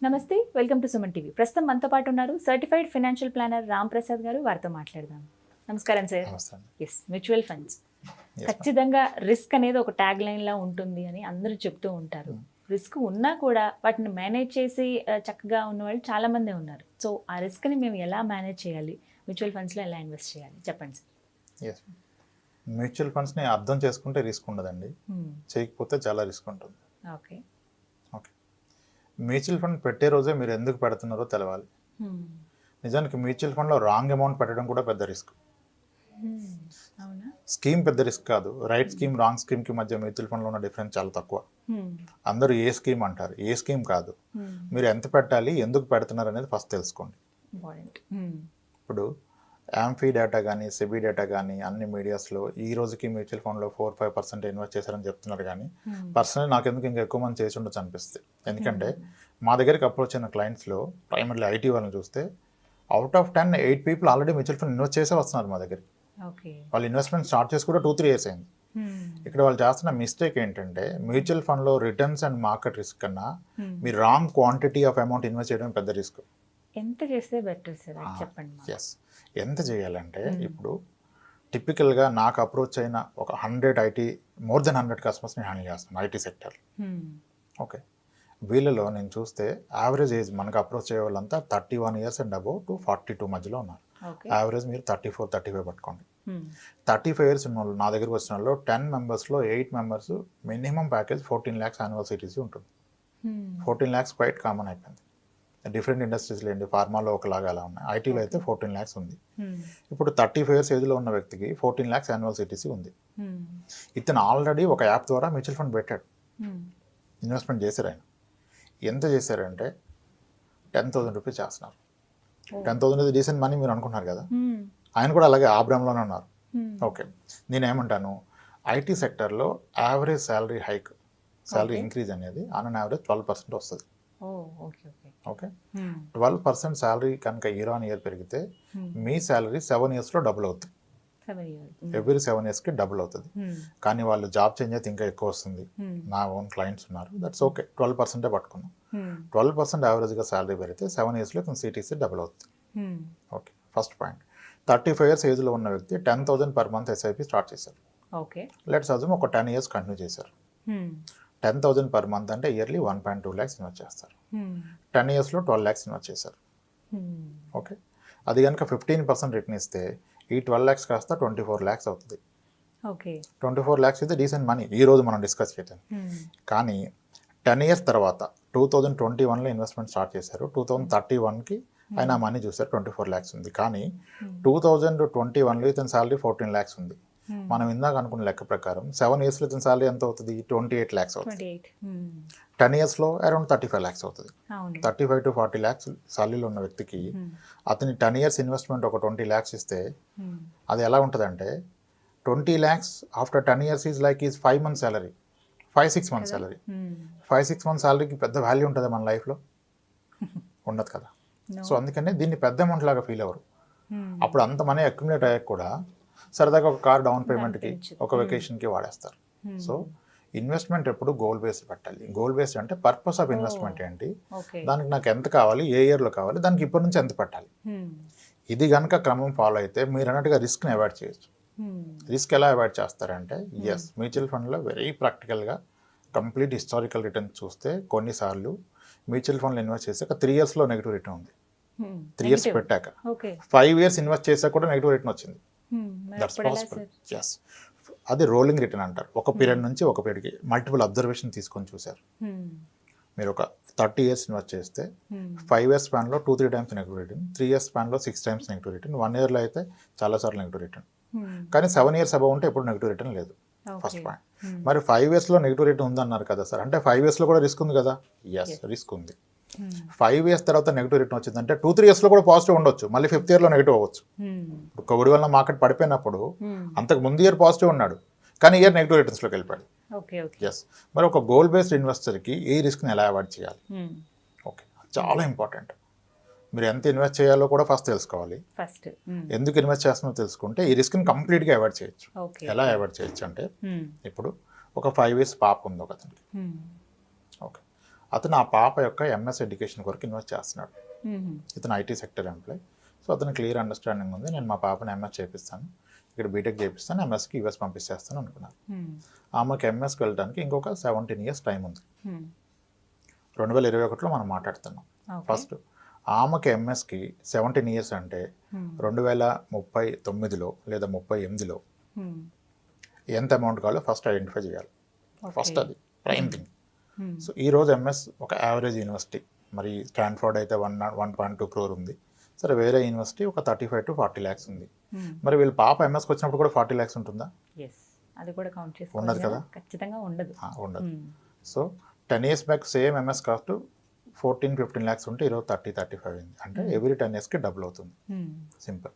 నమస్తే, welcome to Suman TV. ప్రస్తుతం మనతో పాటు ఉన్నారు సర్టిఫైడ్ ఫైనాన్షియల్ ప్లానర్ ప్రసాద్ గారు. వారితో మాట్లాడదాం. నమస్కారం సార్. ఎస్, మ్యూచువల్ ఫండ్స్ ఖచ్చితంగా రిస్క్ అనేది ఒక ట్యాగ్ లైన్ లా ఉంటుంది అని అందరూ చెప్తూ ఉంటారు. రిస్క్ ఉన్నా కూడా వాటిని మేనేజ్ చేసి చక్కగా ఉన్న వాళ్ళు చాలా మందే ఉన్నారు. సో ఆ రిస్క్ని మేము ఎలా మేనేజ్ చేయాలి, మ్యూచువల్ ఫండ్స్లో ఎలా ఇన్వెస్ట్ చేయాలి చెప్పండి సార్. మ్యూచువల్ ఫండ్స్ని అర్థం చేసుకుంటే రిస్క్ ఉండదండి, చేయకపోతే చాలా రిస్క్ ఉంటుంది. ఓకే, మ్యూచువల్ ఫండ్ పెట్టే రోజే మీరు ఎందుకు పెడుతున్నారో తెలవాలి. నిజానికి మ్యూచువల్ ఫండ్లో రాంగ్ అమౌంట్ పెట్టడం కూడా పెద్ద రిస్క్. స్కీమ్ పెద్ద రిస్క్ కాదు, రైట్ స్కీమ్ రాంగ్ స్కీమ్కి మధ్య మ్యూచువల్ ఫండ్లో ఉన్న డిఫరెన్స్ చాలా తక్కువ. అందరూ ఏ స్కీమ్ అంటారు, ఏ స్కీమ్ కాదు. మీరు ఎంత పెట్టాలి, ఎందుకు పెడుతున్నారు అనేది ఫస్ట్ తెలుసుకోండి. ఇప్పుడు యాంఫీ డేటా కానీ సెబీ డేటా కానీ అన్ని మీడియాస్లో ఈ రోజుకి మ్యూచువల్ ఫండ్లో 4-5% ఇన్వెస్ట్ చేశారని చెప్తున్నారు. కానీ పర్సనల్ నాకు ఎందుకు ఇంకా ఎక్కువ మంది చేసి ఉండొచ్చు అనిపిస్తుంది. ఎందుకంటే మా దగ్గరికి అప్రోచ్ అయిన క్లయింట్స్లో ప్రైమర్లీ ఐటీ వాళ్ళని చూస్తే out of 10 8 people already mutual fund invest చేసే వస్తున్నారు మా దగ్గరికి. వాళ్ళు ఇన్వెస్ట్మెంట్ స్టార్ట్ చేసి కూడా 2-3 ఇయర్స్ అయింది. ఇక్కడ వాళ్ళు చేస్తున్న మిస్టేక్ ఏంటంటే మ్యూచువల్ ఫండ్లో రిటర్న్స్ అండ్ మార్కెట్ రిస్క్ కన్నా మీరు wrong quantity of amount invest చేయడం పెద్ద రిస్క్. ఎంత చేస్తే బెటర్ సార్ చెప్పండి. ఎస్, ఎంత చేయాలంటే ఇప్పుడు టిపికల్గా నాకు అప్రోచ్ అయిన ఒక 100 మోర్ దెన్ 100 కస్టమర్స్ని హ్యాండిల్ చేస్తాను ఐటీ సెక్టర్. ఓకే, వీళ్ళలో నేను చూస్తే యావరేజ్ ఏజ్ మనకు అప్రోచ్ అయ్యే వాళ్ళంతా 31 years అండ్ అబౌవ్ టు 42 మధ్యలో ఉన్నారు. యావరేజ్ మీరు 34-35 పట్టుకోండి. 35 years ఉన్న వాళ్ళు నా దగ్గరకు వచ్చిన వాళ్ళు 10 మెంబర్స్లో 8 members minimum package 14 lakhs annual CTC ఉంటుంది. 14 lakhs క్వైట్ కామన్ అయిపోయింది. డిఫరెంట్ ఇండస్ట్రీస్లో ఏంటి, ఫార్మాలో ఒకలాగా అలా ఉన్నాయి, ఐటీలో అయితే 14 lakhs ఉంది. ఇప్పుడు 35 years ఏజ్లో ఉన్న వ్యక్తికి 14 lakhs యాన్యువల్ సిటీసీ ఉంది. ఇతను ఆల్రెడీ ఒక యాప్ ద్వారా మ్యూచువల్ ఫండ్ పెట్టాడు, ఇన్వెస్ట్మెంట్ చేశారు. ఆయన ఎంత చేశారంటే 10,000 రూపీస్ చేస్తున్నారు. 10,000 ఇది డీసెంట్ మనీ మీరు అనుకుంటున్నారు కదా, ఆయన కూడా అలాగే ఆబ్రామ్లోనే ఉన్నారు. ఓకే, నేనేమంటాను, ఐటీ సెక్టర్లో average salary hike, salary increase అనేది ఆన్ అన్ యావరేజ్ 12% వస్తుంది. ఓకే, 12% శాలరీ కనుక ఇయర్ ఆన్ ఇయర్ పెరిగితే మీ శాలరీ 7 yearsలో డబుల్ అవుతుంది. ఎవ్రీ 7 yearsకి డబుల్ అవుతుంది. కానీ వాళ్ళు జాబ్ చేంజ్ అయితే ఇంకా ఎక్కువ వస్తుంది. నా ఓన్ క్లయింట్స్ ఉన్నారు, దట్స్ ఓకే, 12% పట్టుకున్నాం. 12% యావరేజ్గా శాలరీ పెరిగితే 7 yearsలో సిటీసీ డబుల్ అవుతుంది. Okay, first point. 35 years ఏజ్లో ఉన్న వ్యక్తి 10,000 per month ఎస్ఐపి స్టార్ట్ చేశారు. ఓకే, లెట్స్ అజ్యూమ్ ఒక 10 years కంటిన్యూ చేశారు. 10,000 per month అంటే ఇయర్లీ 1.2 lakhs ఇన్వెస్ట్ చేస్తారు. 10 yearsలో 12 lakhs ఇన్వెస్ట్ చేశారు. ఓకే, అది కనుక 15% రిటర్న్ ఇస్తే ఈ 12 lakhs కాస్త 24 lakhs అవుతుంది. ఓకే, 24 lakhs అయితే డీసెంట్ మనీ ఈ రోజు మనం డిస్కస్ చేద్దాం. కానీ 10 years తర్వాత 2021లో ఇన్వెస్ట్మెంట్ స్టార్ట్ చేశారు. 2031కి ఆయన మనీ చూసారు, 24 lakhs ఉంది. కానీ 2021లో ఇతని శాలరీ 14 lakhs ఉంది. మనం ఇందాక అనుకున్న లెక్క ప్రకారం 7 yearsలో ఇతని శాలరీ ఎంత అవుతుంది, 28 lakhs అవుతుంది. 10 yearsలో అరౌండ్ 35 lakhs అవుతుంది. 35-40 lakhs శాలరీలో ఉన్న వ్యక్తికి అతని 10 years ఇన్వెస్ట్మెంట్ ఒక 20 lakhs ఇస్తే అది ఎలా ఉంటుందంటే 20 lakhs after 10 years is like is 5 months salary, 5-6 months salary. 5-6 months శాలరీకి పెద్ద వాల్యూ ఉంటుంది మన లైఫ్లో, ఉండదు కదా. సో అందుకనే దీన్ని పెద్ద అమౌంట్ లాగా ఫీల్ అవ్వరు. అప్పుడు అంత మనీ అక్యుములేట్ అయ్యాక కూడా సరదాగా ఒక కార్ డౌన్ పేమెంట్కి, ఒక వెకేషన్కి వాడేస్తారు. సో ఇన్వెస్ట్మెంట్ ఎప్పుడు గోల్ బేస్డ్ పెట్టాలి. గోల్ బేస్డ్ అంటే పర్పస్ ఆఫ్ ఇన్వెస్ట్మెంట్ ఏంటి, దానికి నాకు ఎంత కావాలి, ఏ ఇయర్లో కావాలి, దానికి ఇప్పటి నుంచి ఎంత పెట్టాలి, ఇది కనుక క్రమం ఫాలో అయితే మీరు అన్నట్టుగా రిస్క్ని అవాయిడ్ చేయొచ్చు. రిస్క్ ఎలా అవాయిడ్ చేస్తారంటే ఎస్, మ్యూచువల్ ఫండ్లో వెరీ ప్రాక్టికల్గా కంప్లీట్ హిస్టారికల్ రిటర్న్ చూస్తే కొన్నిసార్లు మ్యూచువల్ ఫండ్లో ఇన్వెస్ట్ చేసాక 3 yearsలో నెగిటివ్ రిటర్న్ ఉంది. 3 years పెట్టాక 5 years ఇన్వెస్ట్ చేసాక కూడా నెగిటివ్ రిటర్న్ వచ్చింది. That's possible. ఎస్, అది రోలింగ్ రిటర్న్ అంటారు. ఒక పీరియడ్ నుంచి ఒక పీరియడ్కి మల్టిపుల్ అబ్జర్వేషన్ తీసుకొని చూశారు. మీరు ఒక 30 years ఇన్వెస్ట్ చేస్తే 5 years స్పాన్లో 2-3 times negative return, 3 years స్పాన్లో 6 times negative return, 1 yearలో అయితే చాలాసార్లు నెగిటివ్ రిటర్న్. కానీ 7 years అబౌవ్ ఉంటే ఎప్పుడు నెగిటివ్ రిటర్న్ లేదు. First point. మరి 5 yearsలో నెగిటివ్ రిటర్న్ ఉందన్నారు కదా సార్, అంటే 5 yearsలో కూడా రిస్క్ ఉంది కదా. ఎస్, రిస్క్ ఉంది. 5 years తర్వాత నెగిటివ్ రిటర్న్ వచ్చిందంటే 2-3 yearsలో కూడా పాజిటివ్ ఉండొచ్చు, మళ్ళీ 5th yearలో నెగిటివ్ అవ్వచ్చు. ఇప్పుడు కోవిడ్ వల్ల మార్కెట్ పడిపోయినప్పుడు అంతకు ముందు ఇయర్ పాజిటివ్ ఉన్నాడు, కానీ ఇయర్ నెగిటివ్ రిటర్న్స్లోకి వెళ్ళిపోయాడు. ఎస్, మరి ఒక గోల్ బేస్డ్ ఇన్వెస్టర్కి ఈ రిస్క్ని ఎలా అవాయిడ్ చేయాలి, ఓకే, చాలా ఇంపార్టెంట్. మీరు ఎంత ఇన్వెస్ట్ చేయాలో కూడా ఫస్ట్ తెలుసుకోవాలి. ఎందుకు ఇన్వెస్ట్ చేస్తున్నారో తెలుసుకుంటే ఈ రిస్క్ని కంప్లీట్గా అవాయిడ్ చేయొచ్చు. ఎలా అవాయిడ్ చేయొచ్చు అంటే ఇప్పుడు ఒక 5 years పాప ఉంది ఒక అతనికి. ఓకే, అతను ఆ పాప యొక్క ఎంఎస్ ఎడ్యుకేషన్ కొరకు ఇన్వెస్ట్ చేస్తున్నాడు. ఇతను ఐటీ సెక్టర్ ఎంప్లాయ్. సో అతను క్లియర్ అండర్స్టాండింగ్ ఉంది, నేను మా పాపని ఎంఎస్ చేపిస్తాను, ఇక్కడ బీటెక్ చేపిస్తాను, ఎంఎస్కి యూఎస్ పంపిస్తాను అనుకున్నాను. ఆమెకి ఎంఎస్కి వెళ్ళడానికి ఇంకొక 17 years టైం ఉంది. 2021లో మనం మాట్లాడుతున్నాం. ఫస్ట్ ఆమెకి ఎంఎస్కి 17 years అంటే 2039లో లేదా 38లో ఎంత అమౌంట్ కావాలో ఫస్ట్ ఐడెంటిఫై చేయాలి. ఫస్ట్ అది ప్రైమ్ థింగ్. సో ఈరోజు ఎంఎస్ ఒక యావరేజ్ యూనివర్సిటీ, మరి స్టాన్ఫోర్డ్ అయితే 1.2 crore ఉంది. సరే, వేరే యూనివర్సిటీ ఒక 35 to 40 lakhs ఉంది. మరి వీళ్ళ పాప ఎంఎస్కి వచ్చినప్పుడు కూడా 40 lakhs ఉంటుందా? అది కూడా కౌంట్ చేసుకోవాలి. ఉండదు కదా, ఖచ్చితంగా ఉండదు. ఉండదు. So 10 years back same MS cost 14-15 lakhs ఉంటే ఈరోజు 30-35 అయింది. అంటే ఎవ్రీ 10 yearsకి డబుల్ అవుతుంది. సింపుల్.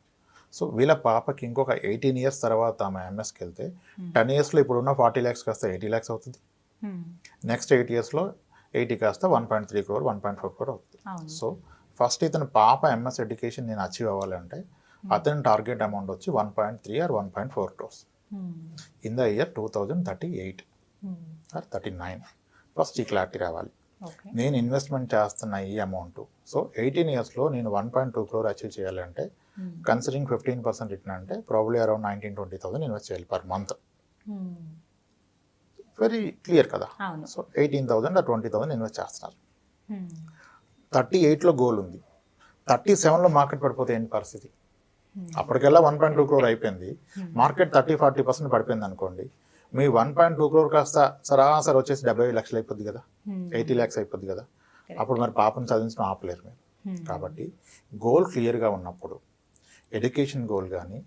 సో వీళ్ళ పాపకి ఇంకొక 18 years తర్వాత ఆమె ఎంఎస్కి వెళ్తే 10 yearsలో ఇప్పుడున్న 40 lakhs కాస్త 80 lakhs అవుతుంది. నెక్స్ట్ 8 yearsలో 80 కాస్త 1.3 crore 1.4 crore అవుతుంది. సో ఫస్ట్ ఇతను పాప ఎంఎస్ ఎడ్యుకేషన్ నేను అచీవ్ అవ్వాలంటే అతని టార్గెట్ అమౌంట్ వచ్చి 1.3 or 1.4 crores in the year 2038 or 39. First ఈ క్లారిటీ రావాలి. నేను ఇన్వెస్ట్మెంట్ చేస్తున్న ఈ అమౌంట్, సో 18 yearsలో నేను 1.2 crore అచీవ్ చేయాలంటే కన్సిడరింగ్ 15% రిటర్న్ అంటే ప్రాబ్లీ అరౌండ్ 19-20,000 ఇన్వెస్ట్ చేయాలి పర్ మంత్. వెరీ క్లియర్ కదా. సో 18,000 or 20,000 ఇన్వెస్ట్ చేస్తున్నారు. 38లో గోల్ ఉంది, 37లో మార్కెట్ పడిపోతే ఏంటి పరిస్థితి? అప్పటికెల్లా 1.2 crore అయిపోయింది, మార్కెట్ 30-40% పడిపోయింది అనుకోండి, మీ 1.2 crore కాస్త సరాసరి వచ్చేసి 70 lakhs అయిపోద్ది కదా, 80 lakhs అయిపోద్ది కదా. అప్పుడు మరి పాపను చదివించడం ఆపలేరు మీరు. కాబట్టి గోల్ క్లియర్గా ఉన్నప్పుడు, ఎడ్యుకేషన్ గోల్ కానీ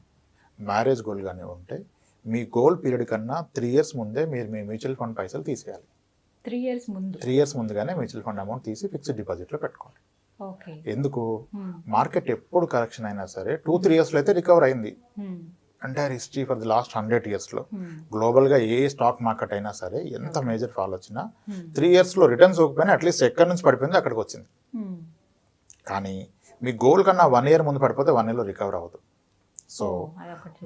మ్యారేజ్ గోల్ కానీ ఉంటే మీ గోల్ పీరియడ్ కన్నా 3 years ముందే మీరు మీ మ్యూచువల్ ఫండ్ పైసలు తీసేయాలి. 3 years ముందుగానే మ్యూచువల్ ఫండ్ అమౌంట్ తీసి ఫిక్స్డ్ డిపాజిట్లో పెట్టుకోండి. ఎందుకు? మార్కెట్ ఎప్పుడు కరెక్షన్ అయినా సరే 2-3 yearsలో అయితే రికవర్ అయింది. Entire history for the last 100 yearsలో గ్లోబల్గా ఏ స్టాక్ మార్కెట్ అయినా సరే ఎంత మేజర్ ఫాల్ వచ్చినా 3 yearsలో రిటర్న్స్ ఇవ్వకపోయినా అట్లీస్ట్ ఎక్కడి నుంచి పడిపోయిందో అక్కడికి వచ్చింది. కానీ మీ గోల్ కన్నా 1 year ముందు పడిపోతే 1 yearలో రికవర్ అవ్వదు. సో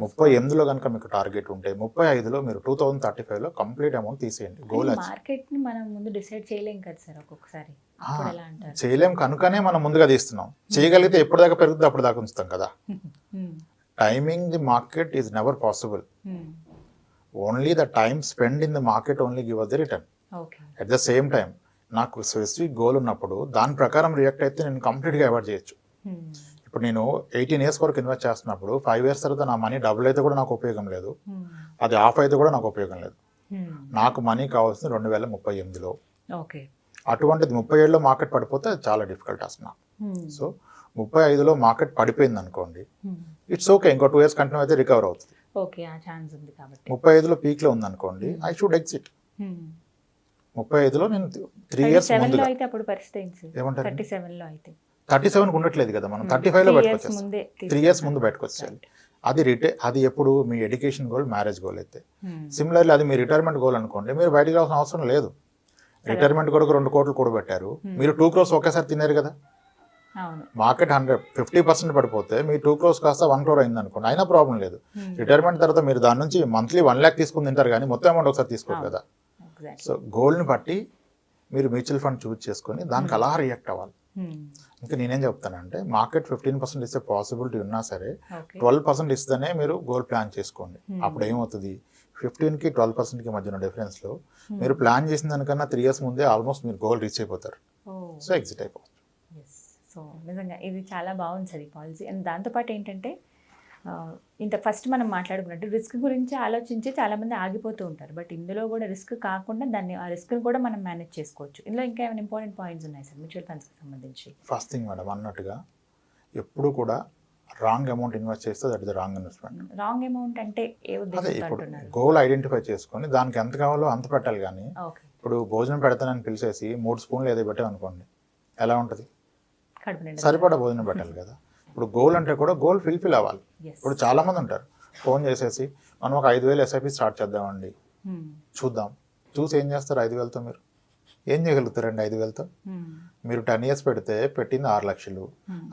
38లో కనుక మీకు టార్గెట్ ఉంటే 35లో మీరు 2035లో కంప్లీట్ అమౌంట్ తీసేయండి. గోల్ మార్కెట్ని మనం ముందు డిసైడ్ చేయలేం కదా సార్, ఒక్కొక్కసారి చేయలేం కనుకనే మనం ముందుగా తీస్తున్నాం. చేయగలిగితే ఎప్పటిదాకా పెరుగుతుంది అప్పుడు దాకా ఉంచుతాం కదా. Timing the market is never possible. Only the time spend in the market only give us the return. At the same time నాకు స్పెసిఫిక్ గోల్ ఉన్నప్పుడు దాని ప్రకారం రియాక్ట్ అయితే నేను కంప్లీట్గా అవాయిడ్ చేయొచ్చు. ఇప్పుడు నేను 18 years వరకు ఇన్వెస్ట్ చేస్తున్నప్పుడు 5 years తర్వాత నా మనీ డబుల్ అయితే కూడా నాకు ఉపయోగం లేదు, అది ఆఫ్ అయితే కూడా నాకు ఉపయోగం లేదు. నాకు మనీ కావాల్సింది 2038లో. అటువంటిది 37లో మార్కెట్ పడిపోతే చాలా డిఫికల్ట్ అసలు. సో 35లో మార్కెట్ పడిపోయింది అనుకోండి, ఇట్స్ ఓకే, ఇంకో 2 years కంటిన్యూ అయితే రికవర్ అవుతుంది. 35లో పీక్లో ఉంది అనుకోండి, ఐ షుడ్ ఎగ్జిట్. 35లో నేను 3 years ముందుగా ఏమంటారు, 37కి ఉండట్లేదు కదా, మనం 35లో బయటకు వచ్చేస్తాం. 3 years ముందు బయటకు వచ్చేయాలి. అది ఎప్పుడు మీ ఎడ్యుకేషన్ గోల్, మ్యారేజ్ గోల్ అయితే. సిమిలర్లీ అది మీ రిటైర్మెంట్ గోల్ అనుకోండి, మీరు బయటకు రావాల్సిన అవసరం లేదు. రిటైర్మెంట్ కొరకు 2 కోట్లు కూడబెట్టారు, మీరు 2 crores ఒకేసారి తిన్నారు కదా. మార్కెట్ 50% పడిపోతే మీ 2 crores కాస్త 1 crore అయింది అనుకోండి, అయినా ప్రాబ్లం లేదు. రిటైర్మెంట్ తర్వాత మీరు దాని నుంచి మంత్లీ 1 lakh తీసుకుని తింటారు కానీ మొత్తం అమౌంట్ ఒకసారి తీసుకోరు కదా. సో గోల్ని బట్టి మీరు మ్యూచువల్ ఫండ్ చూజ్ చేసుకొని దానికి అలా రియాక్ట్ అవ్వాలి. ఇంకా నేనేం చెప్తానంటే, మార్కెట్ 15% ఇస్తే పాసిబిలిటీ ఉన్నా సరే 12% ఇస్తేనే మీరు గోల్ ప్లాన్ చేసుకోండి. అప్పుడు ఏమవుతుంది, 15కి 12%కి మధ్య డిఫరెన్స్లో మీరు ప్లాన్ చేసిన దానికన్నా 3 years ముందే ఆల్మోస్ట్ మీరు గోల్ రీచ్ అయిపోతారు. సో ఎగ్జిట్ అయిపోతుంది. సో నిజంగా ఇది చాలా బాగుంది సార్ ఈ పాలసీ. అండ్ దాంతోపాటు ఏంటంటే, ఇంత ఫస్ట్ మనం మాట్లాడుకున్నట్టు రిస్క్ గురించి ఆలోచించి చాలామంది ఆగిపోతూ ఉంటారు. బట్ ఇందులో కూడా రిస్క్ కాకుండా ఆ రిస్క్ని కూడా మనం మేనేజ్ చేసుకోవచ్చు. ఇందులో ఇంకా ఏమైనా ఇంపార్టెంట్ పాయింట్స్ ఉన్నాయి సార్ మ్యూచువల్ ఫండ్స్కి సంబంధించి? ఫస్ట్ థింగ్ మేడం అన్నట్టుగా, ఎప్పుడు కూడా రాంగ్ అమౌంట్ ఇన్వెస్ట్ చేస్తే that is wrong investment. Wrong amount అంటే ఏ ఉద్దేశంతో అంటున్నారు? గోల్ ఐడెంటిఫై చేసుకొని దానికి ఎంత కావాలో అంత పెట్టాలి. కానీ ఇప్పుడు భోజనం పెడతానని పిలిచేసి 3 spoons ఏదో పెట్టామనుకోండి, ఎలా ఉంటుంది? సరిపడా భోజనం పెట్టాలి కదా. ఇప్పుడు గోల్ అంటే కూడా గోల్ ఫుల్ఫిల్ అవ్వాలి. ఇప్పుడు చాలా మంది ఉంటారు, ఫోన్ చేసేసి మనం ఒక 5,000 SIP స్టార్ట్ చేద్దామండి, చూద్దాం. చూసి ఏం చేస్తారు? 5,000తో మీరు ఏం చేయగలుగుతారండి? 5,000తో మీరు 10 years పెడితే పెట్టింది 6 lakhs,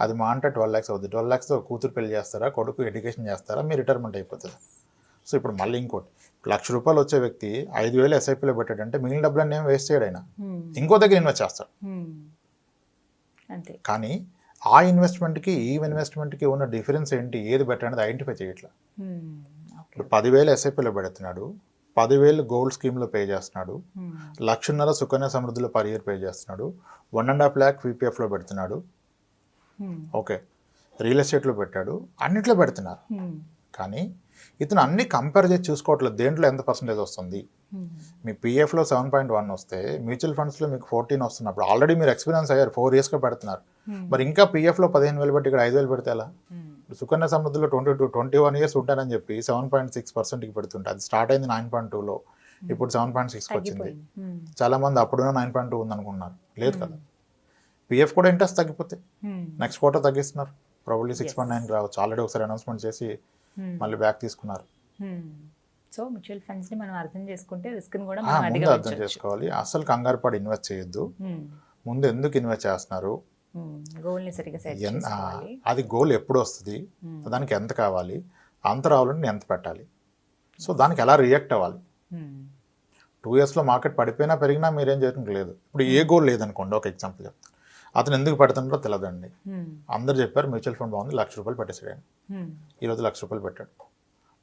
అది మా అంటే 12 lakhs అవుతుంది. 12 lakhsతో కూతురు పెళ్లి చేస్తారా, కొడుకు ఎడ్యుకేషన్ చేస్తారా, మీ రిటైర్మెంట్ అయిపోతుంది. సో ఇప్పుడు మళ్ళీ ఇంకోటి, ₹1,00,000 వచ్చే వ్యక్తి 5,000 SIPలో పెట్టాడంటే మిగిలిన డబ్బులన్నీ ఏం వేస్ట్ చేయడు ఆయన. ఇంకో దగ్గర ఇన్వెస్ట్ చేస్తాడు. అంతే. కానీ ఆ ఇన్వెస్ట్మెంట్కి ఈ ఇన్వెస్ట్మెంట్కి ఉన్న డిఫరెన్స్ ఏంటి, ఏది బెటర్ అనేది ఐడెంటిఫై చేయట్లా. ఇప్పుడు 10,000 ఎస్ఐపిలో పెడుతున్నాడు, 10,000 గోల్డ్ స్కీమ్లో పే చేస్తున్నాడు, 1,50,000 సుకన్య సమృద్ధిలో పర్ ఇయర్ పే చేస్తున్నాడు, 1.5 lakh పీపీఎఫ్లో పెడుతున్నాడు, ఓకే, రియల్ ఎస్టేట్లో పెట్టాడు, అన్నిట్లో పెడుతున్నారు. కానీ ఇతను అన్ని కంపేర్ చేసి చూసుకోవట్లేదు దేంట్లో ఎంత పర్సెంటేజ్ వస్తుంది. మీ పీఎఫ్లో 7.1 వస్తే మ్యూచువల్ ఫండ్స్లో మీకు 14 వస్తున్నప్పుడు ఆల్రెడీ మీరు ఎక్స్పీరియన్స్ అయ్యారు, 4 yearsగా పెడుతున్నారు. మరి ఇంకా పీఎఫ్లో 15,000 పెట్టి ఇక్కడ 5,000 పెడితే ఎలా? సుకన్య సమృద్ధిలో 21 years ఉంటారని చెప్పి 7.6%కి పెడుతుంటే అది స్టార్ట్ అయింది 9.2లో, ఇప్పుడు 7.6కి వచ్చింది. చాలా మంది అప్పుడున్న 9.2 ఉంది అనుకున్నారు, లేదు కదా. పిఎఫ్ కూడా ఇంట్రెస్ట్ తగ్గిపోతే నెక్స్ట్ క్వార్టర్ తగ్గిస్తున్నారు, ప్రాబబ్లీ 6.9 రావచ్చు. ఆల్రెడీ ఒకసారి అనౌన్స్మెంట్ చేసి మళ్ళీ బ్యాక్ తీసుకున్నారు. సో మ్యూచువల్ ఫండ్స్ ని మనం అర్థం చేసుకుంటే రిస్క్ ని కూడా ముందు అర్థం చేసుకోవాలి. అసలు కంగారు పడి ఇన్వెస్ట్ చేయొద్దు. ముందు ఎందుకు ఇన్వెస్ట్ చేస్తున్నారు, అది గోల్ ఎప్పుడు వస్తుంది, దానికి ఎంత కావాలి, అంత రావాలంటే ఎంత పెట్టాలి, సో దానికి ఎలా రియాక్ట్ అవ్వాలి. 2 yearsలో మార్కెట్ పడిపోయినా పెరిగినా మీరేం చేయడానికి లేదు. ఇప్పుడు ఏ గోల్ లేదనుకోండి, ఒక ఎగ్జాంపుల్ చెప్తాను. అతను ఎందుకు పెడుతున్నారో తెలియదండి. అందరు చెప్పారు మ్యూచువల్ ఫండ్ బాగుంది, ₹1,00,000 పెట్టేసాడు. ఈరోజు ₹1,00,000 పెట్టాడు,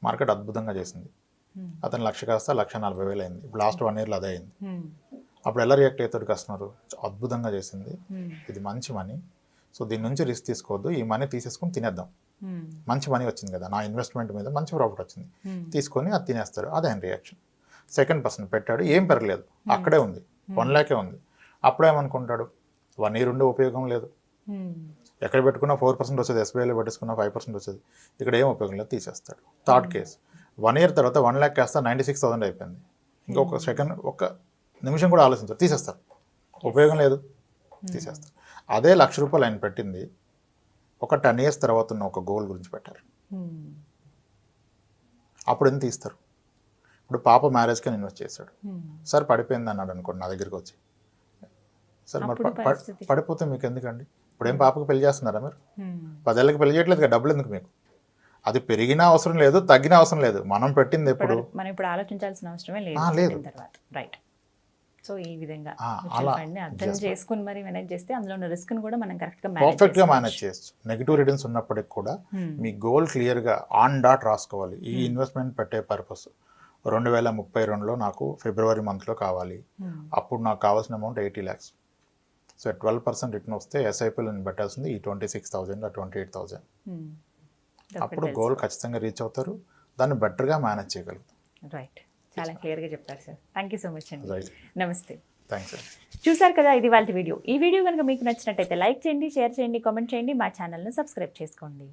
మార్కెట్ అద్భుతంగా చేసింది. అతను 1,00,000 కాస్త 1,40,000 అయింది. ఇప్పుడు లాస్ట్ 1 yearలో అదే అయింది. అప్పుడు ఎలా రియాక్ట్ అవుతాడు కస్టమర్, అద్భుతంగా చేసింది, ఇది మంచి మనీ, సో దీని నుంచి రిస్క్ తీసుకోవద్దు, ఈ మనీ తీసేసుకొని తినేద్దాం, మంచి మనీ వచ్చింది కదా, నా ఇన్వెస్ట్మెంట్ మీద మంచి ప్రాఫిట్ వచ్చింది, తీసుకొని అది తినేస్తారు. అదే ఆయన రియాక్షన్. సెకండ్ పర్సన్ పెట్టాడు, ఏం పెరగలేదు, అక్కడే ఉంది, 1 lakh ఉంది. అప్పుడేమనుకుంటాడు, 1 year ఉండే ఉపయోగం లేదు, ఎక్కడ పెట్టుకున్నా 4% వచ్చేది, ఎస్బీఐలో పెట్టేసుకున్నా 5% వచ్చేది, ఇక్కడ ఏం ఉపయోగం లేదు, తీసేస్తాడు. థర్డ్ కేస్, 1 year తర్వాత 1 lakh కాస్త 96,000 అయిపోయింది. ఇంకొక సెకండ్, ఒక నిమిషం కూడా ఆలోచించారు, తీసేస్తారు, ఉపయోగం లేదు, తీసేస్తారు. అదే ₹1,00,000 ఆయన పెట్టింది ఒక 10 years తర్వాత ఉన్న ఒక గోల్ గురించి పెట్టారు. అప్పుడు ఎంత తీస్తారు? ఇప్పుడు పాప మ్యారేజ్కి ఇన్వెస్ట్ చేశాడు, సార్ పడిపోయింది అన్నాడు అనుకోండి నా దగ్గరికి వచ్చి, సార్ మరి పడిపోతే మీకు ఎందుకండి, ఇప్పుడు ఏం పాపకు పెళ్లి చేస్తున్నారా మీరు? 10 ఏళ్ళకి పెళ్లి చేయట్లేదు కదా, డబ్బులు ఎందుకు మీకు? అది పెరిగినా అవసరం లేదు, తగ్గినా అవసరం లేదు, మనం పెట్టింది ఎప్పుడు మనం ఇప్పుడు ఆలోచించాల్సిన అవసరమే లేదు. రైట్. సో ఈ విధంగా అర్థం చేసుకుని మరి మేనేజ్ చేస్తే అందులో ఉన్న రిస్క్ ని కూడా మనం పర్ఫెక్ట్గా మేనేజ్ చేయొచ్చు. నెగిటివ్ రిటర్న్స్ ఉన్నప్పటికి కూడా మీ గోల్ క్లియర్గా ఆన్ డాట్ రాసుకోవాలి. ఈ ఇన్వెస్ట్మెంట్ పెట్టే పర్పస్ 2032లో నాకు ఫిబ్రవరి మంత్లో కావాలి, అప్పుడు నాకు కావాల్సిన అమౌంట్ 80 lakhs. సో 12% రిటర్న్ వస్తే ఎస్ఐపిలో పెట్టాల్సింది ఈ 26,000 or 28,000. అప్పుడు గోల్ ఖచ్చితంగా రీచ్ అవుతారు, దాన్ని బెటర్గా మేనేజ్ చేయగలుగుతారు. రైట్, చాలా క్లియర్గా చెప్పారు sir. Thank you so much అండి. నమస్తే. థ్యాంక్స్ అండి. చూసారు కదా, ఇది వాళ్ళ వీడియో. ఈ వీడియో కనుక మీకు నచ్చినట్టయితే లైక్ చేయండి, షేర్ చేయండి, కామెంట్ చేయండి, మా ఛానల్ని సబ్స్క్రైబ్ చేసుకోండి.